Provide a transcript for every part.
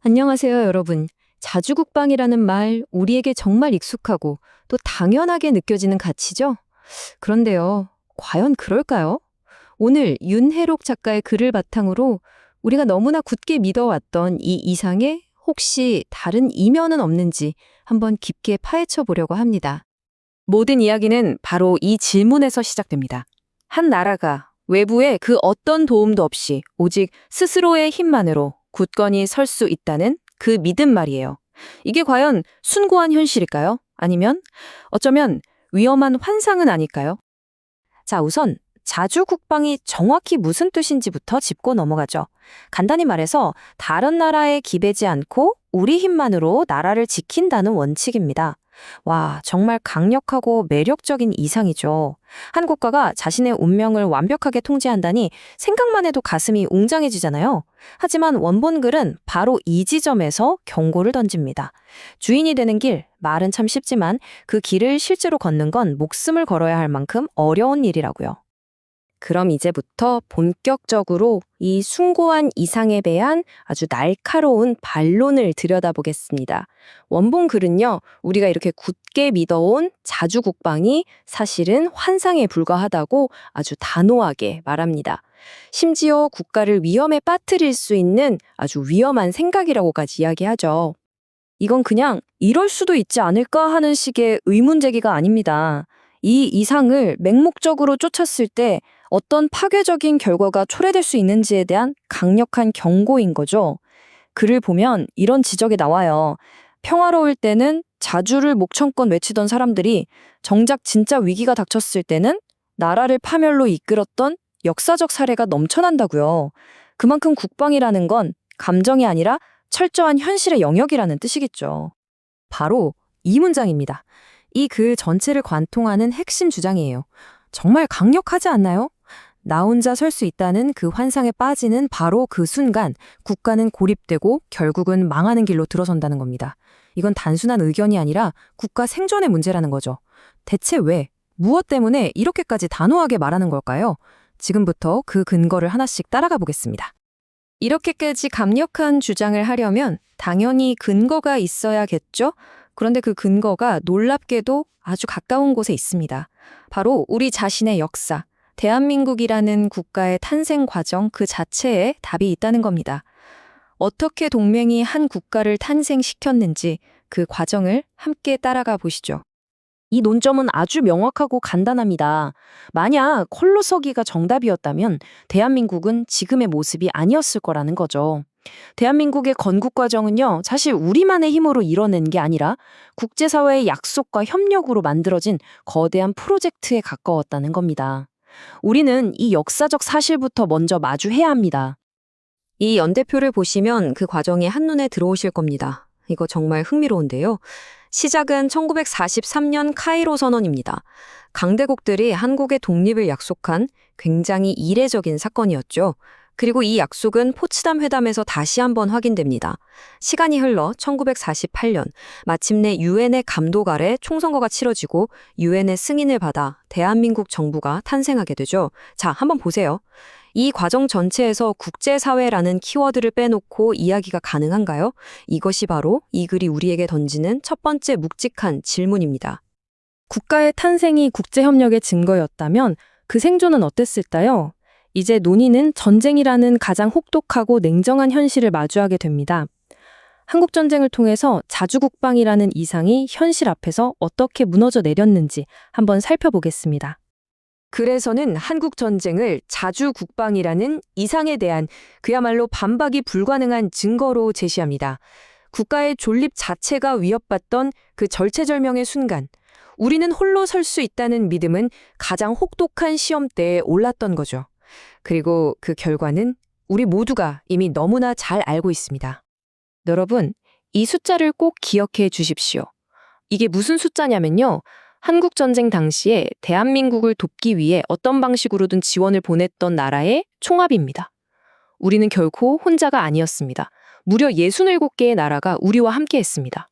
안녕하세요, 여러분. 자주국방이라는 말, 우리에게 정말 익숙하고 또 당연하게 느껴지는 가치죠? 그런데요, 과연 그럴까요? 오늘 윤혜록 작가의 글을 바탕으로 우리가 너무나 굳게 믿어왔던 이 이상에 혹시 다른 이면은 없는지 한번 깊게 파헤쳐 보려고 합니다. 모든 이야기는 바로 이 질문에서 시작됩니다. 한 나라가 외부의 그 어떤 도움도 없이 오직 스스로의 힘만으로 굳건히 설 수 있다는 그 믿음 말이에요. 이게 과연 숭고한 현실일까요? 아니면 어쩌면 위험한 환상은 아닐까요? 자, 우선 자주국방이 정확히 무슨 뜻인지부터 짚고 넘어가죠. 간단히 말해서 다른 나라에 기대지 않고 우리 힘만으로 나라를 지킨다는 원칙입니다. 와, 정말 강력하고 매력적인 이상이죠. 한 국가가 자신의 운명을 완벽하게 통제한다니 생각만 해도 가슴이 웅장해지잖아요. 하지만 원본 글은 바로 이 지점에서 경고를 던집니다. 주인이 되는 길, 말은 참 쉽지만 그 길을 실제로 걷는 건 목숨을 걸어야 할 만큼 어려운 일이라고요. 그럼 이제부터 본격적으로 이 숭고한 이상에 대한 아주 날카로운 반론을 들여다보겠습니다. 원본 글은요, 우리가 이렇게 굳게 믿어온 자주국방이 사실은 환상에 불과하다고 아주 단호하게 말합니다. 심지어 국가를 위험에 빠뜨릴 수 있는 아주 위험한 생각이라고까지 이야기하죠. 이건 그냥 이럴 수도 있지 않을까 하는 식의 의문 제기가 아닙니다. 이 이상을 맹목적으로 쫓았을 때 어떤 파괴적인 결과가 초래될 수 있는지에 대한 강력한 경고인 거죠. 글을 보면 이런 지적이 나와요. 평화로울 때는 자주를 목청껏 외치던 사람들이 정작 진짜 위기가 닥쳤을 때는 나라를 파멸로 이끌었던 역사적 사례가 넘쳐난다고요. 그만큼 국방이라는 건 감정이 아니라 철저한 현실의 영역이라는 뜻이겠죠. 바로 이 문장입니다. 이 글 전체를 관통하는 핵심 주장이에요. 정말 강력하지 않나요? 나 혼자 설 수 있다는 그 환상에 빠지는 바로 그 순간 국가는 고립되고 결국은 망하는 길로 들어선다는 겁니다. 이건 단순한 의견이 아니라 국가 생존의 문제라는 거죠. 대체 왜, 무엇 때문에 이렇게까지 단호하게 말하는 걸까요? 지금부터 그 근거를 하나씩 따라가 보겠습니다. 이렇게까지 강력한 주장을 하려면 당연히 근거가 있어야겠죠? 그런데 그 근거가 놀랍게도 아주 가까운 곳에 있습니다. 바로 우리 자신의 역사, 대한민국이라는 국가의 탄생 과정 그 자체에 답이 있다는 겁니다. 어떻게 동맹이 한 국가를 탄생시켰는지 그 과정을 함께 따라가 보시죠. 이 논점은 아주 명확하고 간단합니다. 만약 콜로서기가 정답이었다면 대한민국은 지금의 모습이 아니었을 거라는 거죠. 대한민국의 건국 과정은요, 사실 우리만의 힘으로 이뤄낸 게 아니라 국제사회의 약속과 협력으로 만들어진 거대한 프로젝트에 가까웠다는 겁니다. 우리는 이 역사적 사실부터 먼저 마주해야 합니다. 이 연대표를 보시면 그 과정이 한눈에 들어오실 겁니다. 이거 정말 흥미로운데요. 시작은 1943년 카이로 선언입니다. 강대국들이 한국의 독립을 약속한 굉장히 이례적인 사건이었죠. 그리고 이 약속은 포츠담 회담에서 다시 한번 확인됩니다. 시간이 흘러 1948년 마침내 유엔의 감독 아래 총선거가 치러지고 유엔의 승인을 받아 대한민국 정부가 탄생하게 되죠. 자, 한번 보세요. 이 과정 전체에서 국제사회라는 키워드를 빼놓고 이야기가 가능한가요? 이것이 바로 이 글이 우리에게 던지는 첫 번째 묵직한 질문입니다. 국가의 탄생이 국제협력의 증거였다면 그 생존은 어땠을까요? 이제 논의는 전쟁이라는 가장 혹독하고 냉정한 현실을 마주하게 됩니다. 한국전쟁을 통해서 자주국방이라는 이상이 현실 앞에서 어떻게 무너져 내렸는지 한번 살펴보겠습니다. 그래서는 한국전쟁을 자주국방이라는 이상에 대한 그야말로 반박이 불가능한 증거로 제시합니다. 국가의 존립 자체가 위협받던 그 절체절명의 순간, 우리는 홀로 설 수 있다는 믿음은 가장 혹독한 시험대에 올랐던 거죠. 그리고 그 결과는 우리 모두가 이미 너무나 잘 알고 있습니다. 여러분, 이 숫자를 꼭 기억해 주십시오. 이게 무슨 숫자냐면요. 한국전쟁 당시에 대한민국을 돕기 위해 어떤 방식으로든 지원을 보냈던 나라의 총합입니다. 우리는 결코 혼자가 아니었습니다. 무려 67개의 나라가 우리와 함께 했습니다.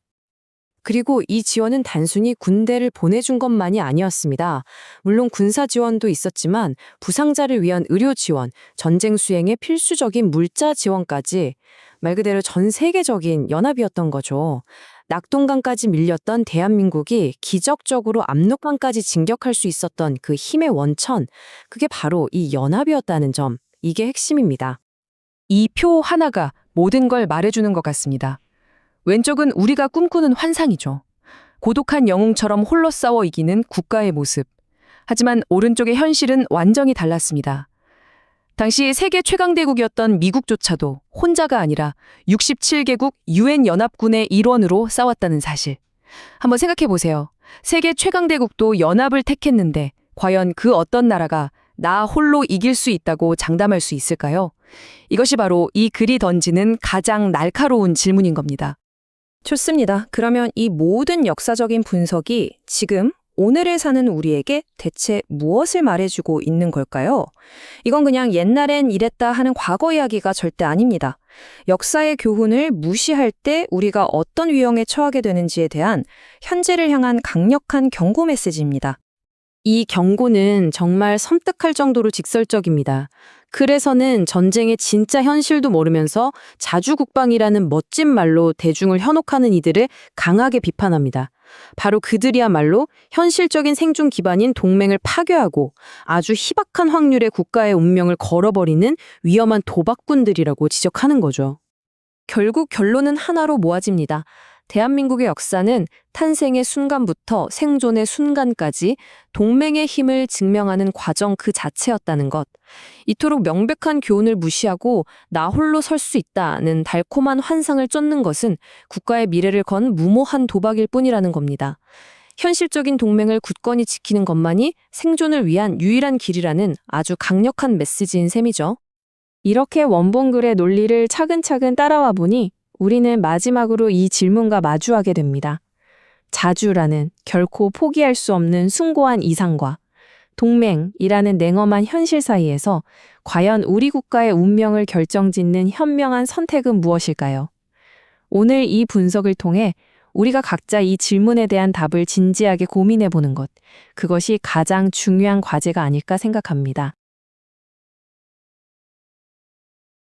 그리고 이 지원은 단순히 군대를 보내준 것만이 아니었습니다. 물론 군사 지원도 있었지만 부상자를 위한 의료 지원, 전쟁 수행에 필수적인 물자 지원까지 말 그대로 전 세계적인 연합이었던 거죠. 낙동강까지 밀렸던 대한민국이 기적적으로 압록강까지 진격할 수 있었던 그 힘의 원천, 그게 바로 이 연합이었다는 점, 이게 핵심입니다. 이 표 하나가 모든 걸 말해주는 것 같습니다. 왼쪽은 우리가 꿈꾸는 환상이죠. 고독한 영웅처럼 홀로 싸워 이기는 국가의 모습. 하지만 오른쪽의 현실은 완전히 달랐습니다. 당시 세계 최강대국이었던 미국조차도 혼자가 아니라 67개국 유엔 연합군의 일원으로 싸웠다는 사실. 한번 생각해 보세요. 세계 최강대국도 연합을 택했는데 과연 그 어떤 나라가 나 홀로 이길 수 있다고 장담할 수 있을까요? 이것이 바로 이 글이 던지는 가장 날카로운 질문인 겁니다. 좋습니다. 그러면 이 모든 역사적인 분석이 지금 오늘을 사는 우리에게 대체 무엇을 말해주고 있는 걸까요? 이건 그냥 옛날엔 이랬다 하는 과거 이야기가 절대 아닙니다. 역사의 교훈을 무시할 때 우리가 어떤 위험에 처하게 되는지에 대한 현재를 향한 강력한 경고 메시지입니다. 이 경고는 정말 섬뜩할 정도로 직설적입니다. 그래서는 전쟁의 진짜 현실도 모르면서 자주국방이라는 멋진 말로 대중을 현혹하는 이들을 강하게 비판합니다. 바로 그들이야말로 현실적인 생존 기반인 동맹을 파괴하고 아주 희박한 확률의 국가의 운명을 걸어버리는 위험한 도박꾼들이라고 지적하는 거죠. 결국 결론은 하나로 모아집니다. 대한민국의 역사는 탄생의 순간부터 생존의 순간까지 동맹의 힘을 증명하는 과정 그 자체였다는 것. 이토록 명백한 교훈을 무시하고 나 홀로 설 수 있다는 달콤한 환상을 쫓는 것은 국가의 미래를 건 무모한 도박일 뿐이라는 겁니다. 현실적인 동맹을 굳건히 지키는 것만이 생존을 위한 유일한 길이라는 아주 강력한 메시지인 셈이죠. 이렇게 원본글의 논리를 차근차근 따라와 보니 우리는 마지막으로 이 질문과 마주하게 됩니다. 자주라는 결코 포기할 수 없는 숭고한 이상과 동맹이라는 냉엄한 현실 사이에서 과연 우리 국가의 운명을 결정짓는 현명한 선택은 무엇일까요? 오늘 이 분석을 통해 우리가 각자 이 질문에 대한 답을 진지하게 고민해 보는 것, 그것이 가장 중요한 과제가 아닐까 생각합니다.